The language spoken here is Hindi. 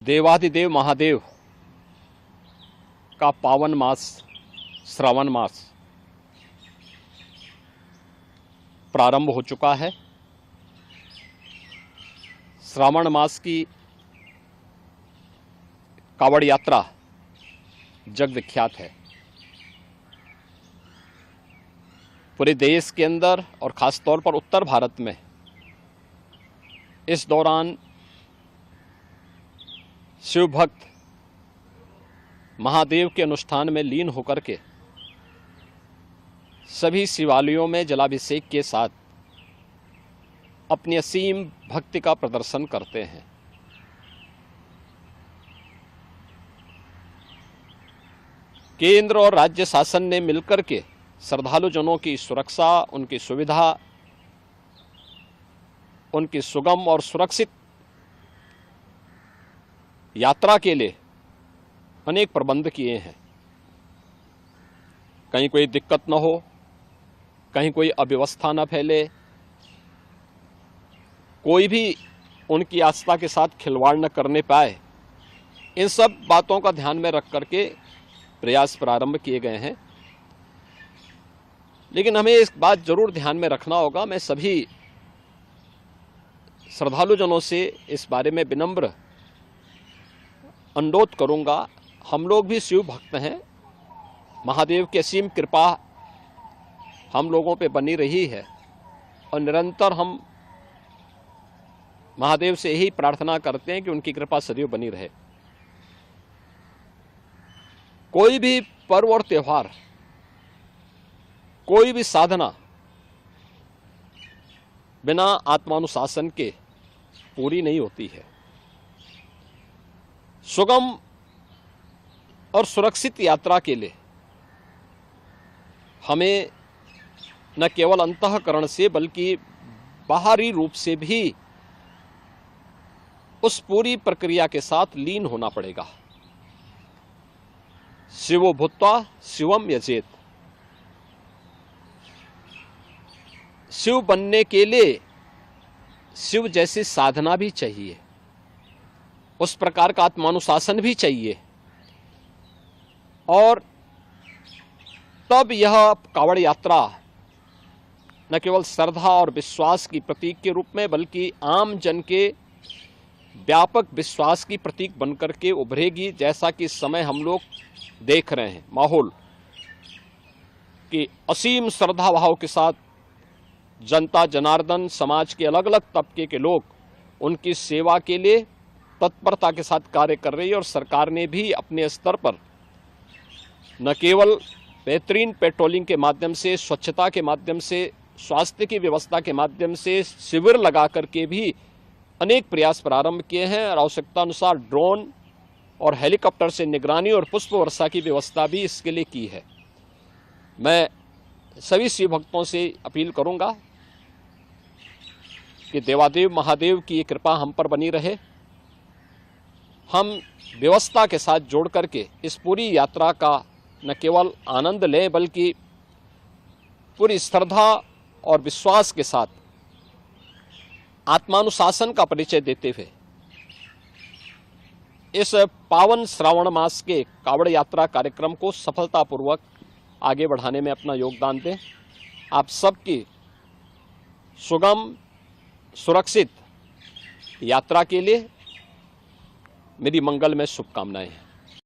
देवाधिदेव महादेव का पावन मास श्रावण मास प्रारंभ हो चुका है। श्रावण मास की कावड़ यात्रा जग विख्यात है। पूरे देश के अंदर और ख़ास तौर पर उत्तर भारत में इस दौरान शिव भक्त महादेव के अनुष्ठान में लीन होकर के सभी शिवालयों में जलाभिषेक के साथ अपनी असीम भक्ति का प्रदर्शन करते हैं। केंद्र और राज्य शासन ने मिलकर के श्रद्धालुजनों की सुरक्षा, उनकी सुविधा, उनकी सुगम और सुरक्षित यात्रा के लिए अनेक प्रबंध किए हैं। कहीं कोई दिक्कत न हो, कहीं कोई अव्यवस्था न फैले, कोई भी उनकी आस्था के साथ खिलवाड़ न करने पाए, इन सब बातों का ध्यान में रख करके प्रयास प्रारंभ किए गए हैं। लेकिन हमें इस बात जरूर ध्यान में रखना होगा, मैं सभी श्रद्धालुजनों से इस बारे में विनम्र अनुरोध करूंगा। हम लोग भी शिव भक्त हैं, महादेव की असीम कृपा हम लोगों पे बनी रही है और निरंतर हम महादेव से यही प्रार्थना करते हैं कि उनकी कृपा सदैव बनी रहे। कोई भी पर्व और त्योहार, कोई भी साधना बिना आत्मानुशासन के पूरी नहीं होती है। सुगम और सुरक्षित यात्रा के लिए हमें न केवल अंतःकरण से बल्कि बाहरी रूप से भी उस पूरी प्रक्रिया के साथ लीन होना पड़ेगा। शिवो भूत्वा शिवम यजेत। शिव बनने के लिए शिव जैसी साधना भी चाहिए, उस प्रकार का आत्मानुशासन भी चाहिए, और तब यह कावड़ यात्रा न केवल श्रद्धा और विश्वास की प्रतीक के रूप में बल्कि आम जन के व्यापक विश्वास की प्रतीक बनकर के उभरेगी। जैसा कि इस समय हम लोग देख रहे हैं माहौल कि असीम श्रद्धा भाव के साथ जनता जनार्दन, समाज के अलग अलग तबके के लोग उनकी सेवा के लिए तत्परता के साथ कार्य कर रही है। और सरकार ने भी अपने स्तर पर न केवल बेहतरीन पेट्रोलिंग के माध्यम से, स्वच्छता के माध्यम से, स्वास्थ्य की व्यवस्था के माध्यम से शिविर लगा करके भी अनेक प्रयास प्रारंभ किए हैं और आवश्यकता अनुसार ड्रोन और हेलीकॉप्टर से निगरानी और पुष्प वर्षा की व्यवस्था भी इसके लिए की है। मैं सभी शिव भक्तों से अपील करूंगा कि देवादेव महादेव की ये कृपा हम पर बनी रहे। हम व्यवस्था के साथ जोड़ करके इस पूरी यात्रा का न केवल आनंद लें बल्कि पूरी श्रद्धा और विश्वास के साथ आत्मानुशासन का परिचय देते हुए इस पावन श्रावण मास के कावड़ यात्रा कार्यक्रम को सफलतापूर्वक आगे बढ़ाने में अपना योगदान दें। आप सबकी सुगम सुरक्षित यात्रा के लिए मेरी मंगलमय शुभकामनाएं हैं।